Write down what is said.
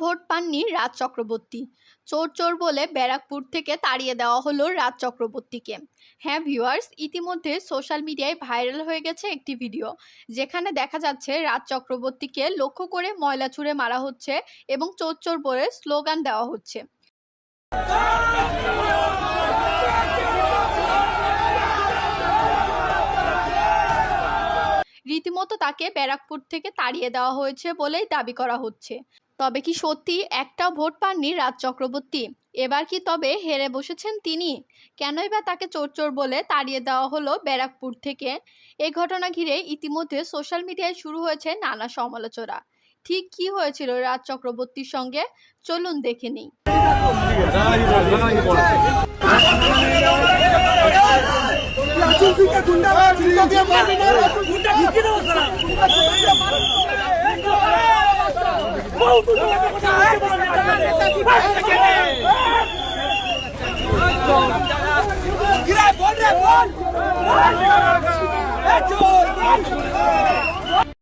Vote পাননি রাজ চক্রবর্তী। চোর চোর বলে ব্যারাকপুর থেকে তাড়িয়ে দেওয়া হলো রাজ চক্রবর্তীকে। হ্যাঁ ভিউয়ার্স, ইতিমধ্যে সোশ্যাল মিডিয়ায় ভাইরাল হয়ে গেছে একটি ভিডিও, যেখানে দেখা যাচ্ছে রাজ চক্রবর্তীকে লক্ষ্য করে ময়লা ছুঁড়ে মারা হচ্ছে এবং চোর চোর বলে স্লোগান দেওয়া হচ্ছে। রীতিমতো তাকে ব্যারাকপুর থেকে তাড়িয়ে দেওয়া হয়েছে বলেই দাবি করা হচ্ছে। তবে কি সত্যি একটাও ভোট পাননি রাজ চক্রবর্তী? এবার কি তবে হেরে বসেছেন তিনি? কেনই বা তাকে চোর চোর বলে তাড়িয়ে দেওয়া হলো ব্যারাকপুর থেকে? এই ঘটনা ঘিরে ইতিমধ্যে সোশ্যাল মিডিয়ায় শুরু হয়েছে নানা সমালোচনা। ঠিক কি হয়েছিল রাজ চক্রবর্তীর সঙ্গে, চলুন দেখে নিই। बोल